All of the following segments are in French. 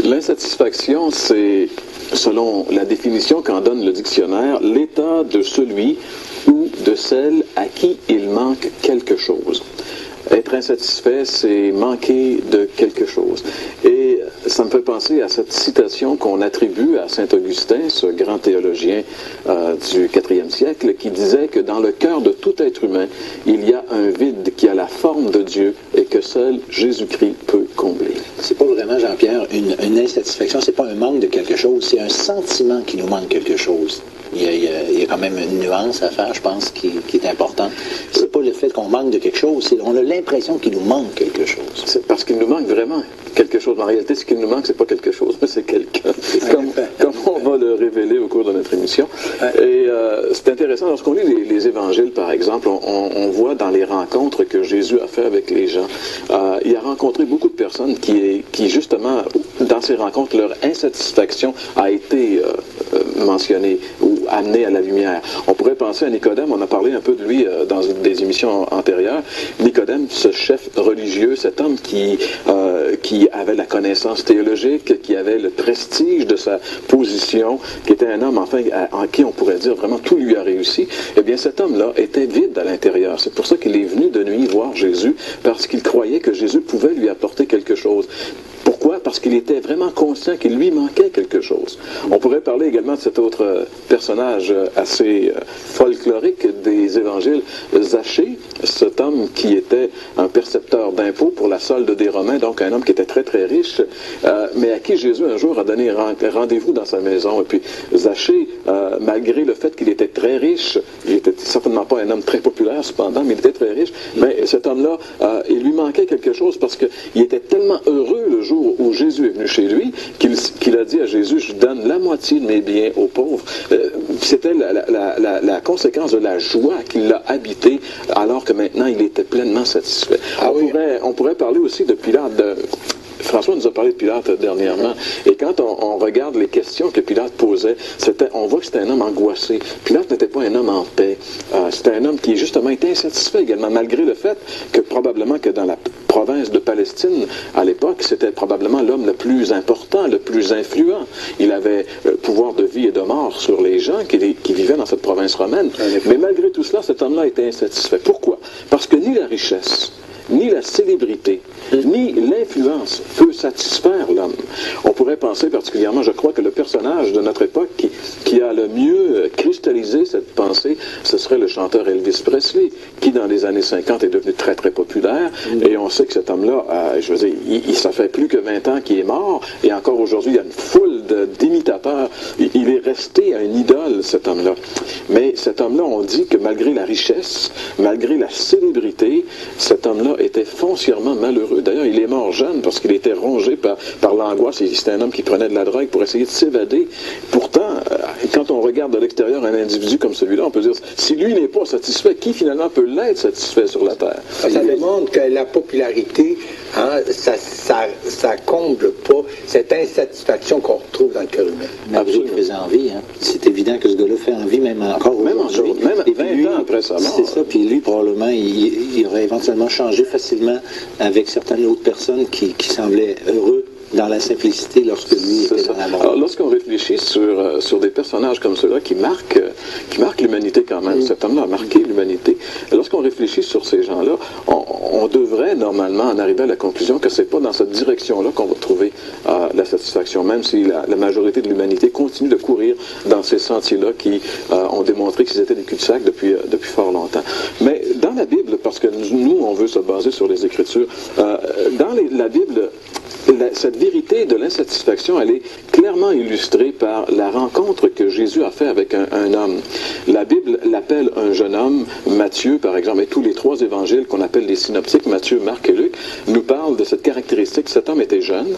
L'insatisfaction, c'est, selon la définition qu'en donne le dictionnaire, l'état de celui ou de celle à qui il manque quelque chose. Être insatisfait, c'est manquer de quelque chose. Et ça me fait penser à cette citation qu'on attribue à saint Augustin, ce grand théologien du IVe siècle, qui disait que dans le cœur de tout être humain, il y a un vide qui a la forme de Dieu et que seul Jésus-Christ peut combler. C'est pas vraiment, Jean-Pierre, une insatisfaction, c'est pas un manque de quelque chose, c'est un sentiment qui nous manque quelque chose. Il y a quand même une nuance à faire, je pense, qui est importante. C'est pas le fait qu'on manque de quelque chose, c'est on a l'impression qu'il nous manque quelque chose. C'est parce qu'il nous manque vraiment quelque chose. En réalité, ce qui nous manque, c'est pas quelque chose, mais c'est quelqu'un. Comme on va le révéler au cours de notre émission. Et c'est intéressant, lorsqu'on lit les évangiles, par exemple, on voit dans les rencontres que Jésus a fait avec les gens, il a rencontré beaucoup de personnes qui justement, dans ces rencontres, leur insatisfaction a été mentionnée ou amenée à la lumière. On pourrait penser à Nicodème, on a parlé un peu de lui dans des émissions antérieures. Nicodème, ce chef religieux, cet homme qui avait la connaissance théologique, qui avait le prestige de sa position, qui était un homme, enfin, en qui on pourrait dire vraiment tout lui a réussi, eh bien cet homme-là était vide à l'intérieur. C'est pour ça qu'il est venu de nuit voir Jésus, parce qu'il croyait que Jésus pouvait lui apporter quelque chose. Pourquoi? Parce qu'il était vraiment conscient qu'il lui manquait quelque chose. On pourrait parler également de cet autre personnage assez folklorique des évangiles, Zachée, cet homme qui était un percepteur d'impôts pour la solde des Romains, donc un homme qui était très très riche, mais à qui Jésus un jour a donné rendez-vous dans sa maison. Et puis Zachée, malgré le fait qu'il était très riche, il n'était certainement pas un homme très populaire cependant, mais il était très riche, mais cet homme-là, il lui manquait quelque chose parce qu'il était tellement heureux le jour où Jésus est venu chez lui, qu'il a dit à Jésus, je donne la moitié de mes biens aux pauvres. C'était la conséquence de la joie qui l'a habité, alors que maintenant il était pleinement satisfait. On pourrait parler aussi de Pilate. François nous a parlé de Pilate dernièrement, et quand on regarde les questions que Pilate posait, on voit que c'était un homme angoissé. Pilate n'était pas un homme en paix. C'était un homme qui justement était insatisfait également, malgré le fait que probablement que dans la province de Palestine, à l'époque, c'était probablement l'homme le plus important, le plus influent. Il avait pouvoir de vie et de mort sur les gens qui vivaient dans cette province romaine. Mais malgré tout cela, cet homme-là était insatisfait. Pourquoi? Parce que ni la richesse, ni la célébrité, ni l'influence peut satisfaire l'homme. On pourrait penser particulièrement, je crois que le personnage de notre époque qui a le mieux cristallisé cette pensée, ce serait le chanteur Elvis Presley, qui dans les années 50 est devenu très très populaire, et on sait que cet homme-là, je veux dire, ça fait plus que 20 ans qu'il est mort, et encore aujourd'hui, il y a une foule d'imitateurs. Il est resté une idole, cet homme-là. Mais cet homme-là, on dit que malgré la richesse, malgré la célébrité, cet homme-là était foncièrement malheureux. D'ailleurs, il est mort jeune parce qu'il était rongé par l'angoisse. C'était un homme qui prenait de la drogue pour essayer de s'évader. Pourtant, quand on regarde de l'extérieur un individu comme celui-là, on peut dire, si lui n'est pas satisfait, qui finalement peut l'être satisfait sur la Terre? Ça démontre que la popularité, ça comble pas cette insatisfaction qu'on retrouve dans le cœur humain. Malgré qu'il faisait envie, hein. C'est évident que ce gars-là fait envie, même encore aujourd'hui. Même 20 ans après sa mort. C'est ça, puis lui, probablement, il aurait éventuellement changé facilement avec certaines autres personnes qui semblaient heureux dans la simplicité lorsque lui était dans la mort. Alors, lorsqu'on réfléchit sur des personnages comme ceux-là qui marquent l'humanité quand même, cet homme-là a marqué l'humanité, lorsqu'on réfléchit sur ces gens-là, on devrait normalement en arriver à la conclusion que c'est pas dans cette direction-là qu'on va trouver la satisfaction, même si la majorité de l'humanité continue de courir dans ces sentiers-là qui ont démontré qu'ils étaient des cul-de-sac depuis fort longtemps. Mais dans la Bible, parce que nous, on veut se baser sur les Écritures, dans la Bible, cette vérité de l'insatisfaction, elle est clairement illustrée par la rencontre que Jésus a fait avec un homme. La Bible l'appelle un jeune homme, Matthieu par exemple, et tous les trois évangiles qu'on appelle les synoptiques, Matthieu, Marc et Luc, nous parlent de cette caractéristique. Cet homme était jeune,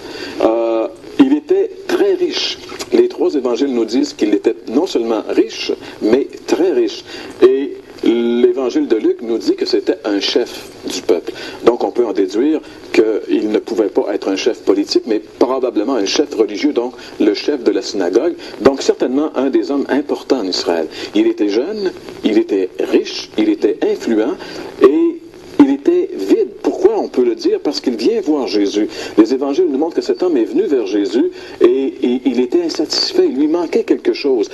il était très riche. Les trois évangiles nous disent qu'il était non seulement riche, mais très riche. Et l'évangile de Luc nous dit que c'était un chef du peuple. Donc on peut en déduire qu'il ne pouvait pas être un chef politique, mais probablement un chef religieux, donc le chef de la synagogue, donc certainement un des hommes importants en Israël. Il était jeune, il était riche, il était influent et il était vide. Pourquoi on peut le dire parce qu'il vient voir Jésus. Les évangiles nous montrent que cet homme est venu vers Jésus et il était insatisfait, il lui manquait quelque chose.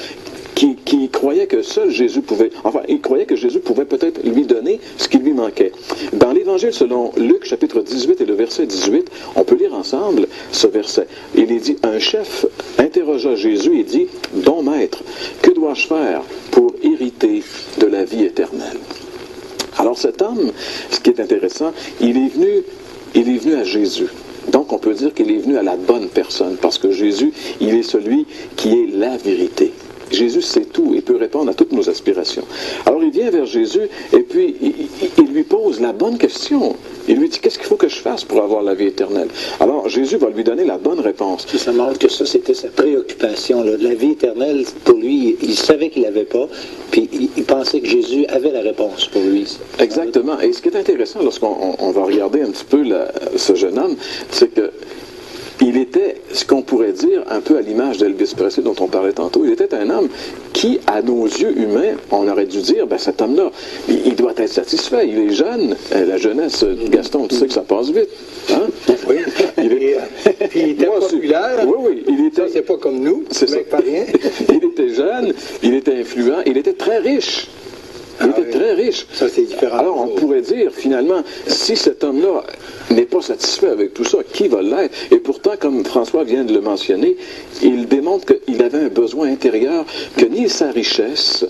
Qui croyait que seul Jésus pouvait, enfin, il croyait que Jésus pouvait peut-être lui donner ce qui lui manquait. Dans l'Évangile selon Luc, chapitre 18 et le verset 18, on peut lire ensemble ce verset. Il est dit, un chef interrogea Jésus et dit, bon maître, que dois-je faire pour hériter de la vie éternelle? Alors cet homme, ce qui est intéressant, il est venu à Jésus. Donc on peut dire qu'il est venu à la bonne personne, parce que Jésus, il est celui qui est la vérité. Jésus sait tout et peut répondre à toutes nos aspirations. Alors il vient vers Jésus et puis il lui pose la bonne question. Il lui dit, qu'est-ce qu'il faut que je fasse pour avoir la vie éternelle? Alors Jésus va lui donner la bonne réponse. Ça montre que ça, c'était sa préoccupation. Là. La vie éternelle, pour lui, il savait qu'il n'avait pas, puis il pensait que Jésus avait la réponse pour lui. Exactement. Et ce qui est intéressant, lorsqu'on va regarder un petit peu ce jeune homme, c'est que il était, ce qu'on pourrait dire, un peu à l'image d'Elvis Presley dont on parlait tantôt, il était un homme qui, à nos yeux humains, on aurait dû dire, ben cet homme-là, il doit être satisfait, il est jeune. La jeunesse, Gaston, tu sais que ça passe vite. Hein? Oui. Puis il était populaire. Oui, il était... Ça, c'est pas comme nous, c'est pas rien. Il était jeune, il était influent, il était très riche. Il était très riche. Ça, c'est différent. Alors, on pourrait dire, finalement, si cet homme-là n'est pas satisfait avec tout ça, qui va l'être? Et pourtant, comme François vient de le mentionner, il démontre qu'il avait un besoin intérieur que ni sa richesse,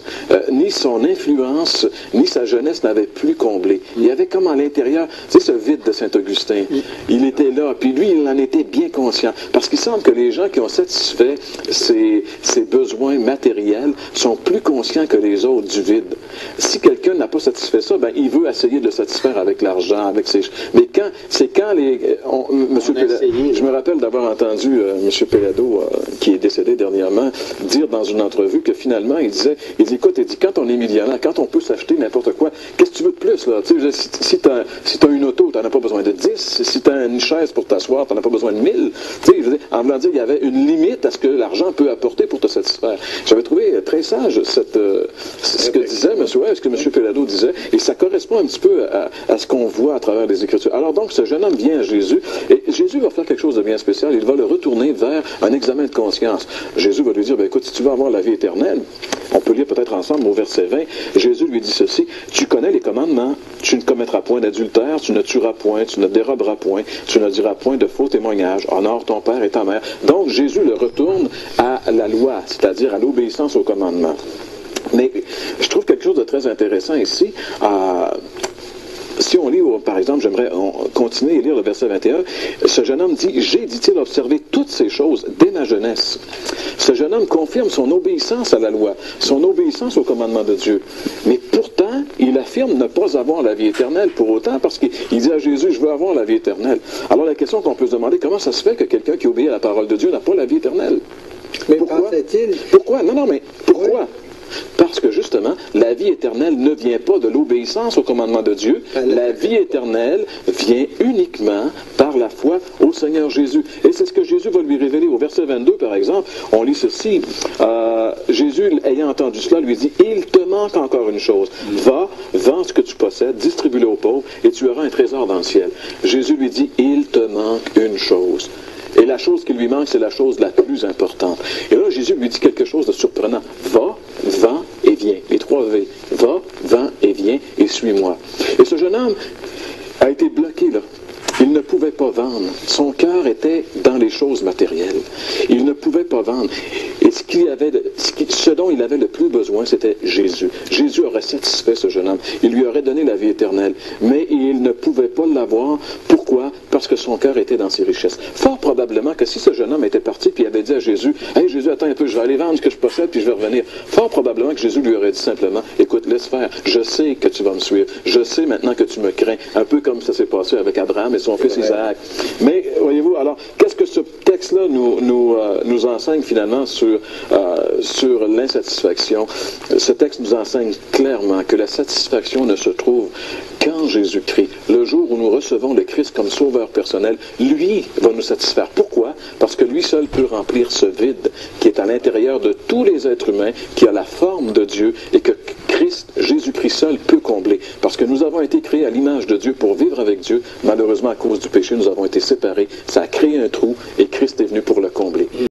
ni son influence, ni sa jeunesse n'avaient plus comblé. Il y avait comme à l'intérieur, tu sais, ce vide de Saint-Augustin. Il était là, puis lui, il en était bien conscient. Parce qu'il semble que les gens qui ont satisfait ses besoins matériels sont plus conscients que les autres du vide. Si quelqu'un n'a pas satisfait ça, ben, il veut essayer de le satisfaire avec l'argent, avec ses... Mais quand les... je me rappelle d'avoir entendu M. Pellado, qui est décédé dernièrement, dire dans une entrevue que finalement, il disait, écoute, quand on est millionnaire, quand on peut s'acheter n'importe quoi, qu'est-ce que tu veux de plus, là? Si tu as une auto, tu n'en as pas besoin de 10. Si tu as une chaise pour t'asseoir, tu n'en as pas besoin de 1000. En voulant dire, il y avait une limite à ce que l'argent peut apporter pour te satisfaire. J'avais trouvé très sage ce que disait ce que M. Pellado disait, et ça correspond un petit peu à ce qu'on voit à travers les Écritures. Alors donc, ce jeune homme vient à Jésus, et Jésus va faire quelque chose de bien spécial, il va le retourner vers un examen de conscience. Jésus va lui dire, ben, écoute, si tu veux avoir la vie éternelle, on peut lire peut-être ensemble au verset 20, Jésus lui dit ceci, tu connais les commandements, tu ne commettras point d'adultère, tu ne tueras point, tu ne déroberas point, tu ne diras point de faux témoignages, honore ton père et ta mère. Donc Jésus le retourne à la loi, c'est-à-dire à l'obéissance aux commandements. Mais je trouve quelque chose de très intéressant ici. Si on lit, par exemple, j'aimerais continuer et lire le verset 21, ce jeune homme dit, j'ai, dit-il, observé toutes ces choses dès ma jeunesse. Ce jeune homme confirme son obéissance à la loi, son obéissance au commandement de Dieu. Mais pourtant, il affirme ne pas avoir la vie éternelle pour autant, parce qu'il dit à Jésus, je veux avoir la vie éternelle. Alors la question qu'on peut se demander, comment ça se fait que quelqu'un qui obéit à la parole de Dieu n'a pas la vie éternelle? Mais pensait-il? Pourquoi? Non, mais pourquoi? Oui. Parce que justement, la vie éternelle ne vient pas de l'obéissance au commandement de Dieu. La vie éternelle vient uniquement par la foi au Seigneur Jésus. Et c'est ce que Jésus va lui révéler. Au verset 22, par exemple, on lit ceci. Jésus, ayant entendu cela, lui dit, il te manque encore une chose. Va, vends ce que tu possèdes, distribue-le aux pauvres, et tu auras un trésor dans le ciel. Jésus lui dit, il te manque une chose. Et la chose qui lui manque, c'est la chose la plus importante. Et là, Jésus lui dit quelque chose de surprenant. Va, vends et viens. Les 3 V. Va, vends et viens et suis-moi. Et ce jeune homme a été bloqué là. Il ne pouvait pas vendre. Son cœur était dans les choses matérielles. Il ne pouvait pas vendre. Et ce dont il avait le plus besoin, c'était Jésus. Jésus aurait satisfait ce jeune homme. Il lui aurait donné la vie éternelle. Mais il ne pouvait pas l'avoir. Pourquoi? Parce que son cœur était dans ses richesses. Fort probablement que si ce jeune homme était parti puis avait dit à Jésus, « Hey Jésus, attends un peu, je vais aller vendre ce que je possède puis je vais revenir. » Fort probablement que Jésus lui aurait dit simplement, « Écoute, laisse faire. Je sais que tu vas me suivre. Je sais maintenant que tu me crains. » Un peu comme ça s'est passé avec Abraham et son fils Isaac. Mais, voyez-vous, alors, qu'est-ce que ce texte-là nous enseigne finalement sur l'insatisfaction? Ce texte nous enseigne clairement que la satisfaction ne se trouve qu'en Jésus-Christ. Le jour où nous recevons le Christ comme sauveur personnel, lui va nous satisfaire. Pourquoi? parce que lui seul peut remplir ce vide qui est à l'intérieur de tous les êtres humains, qui a la forme de Dieu et que Christ, Jésus-Christ seul peut combler. Parce que nous avons été créés à l'image de Dieu pour vivre avec Dieu. Malheureusement, à cause du péché, nous avons été séparés. Ça a créé un trou et Christ est venu pour le combler.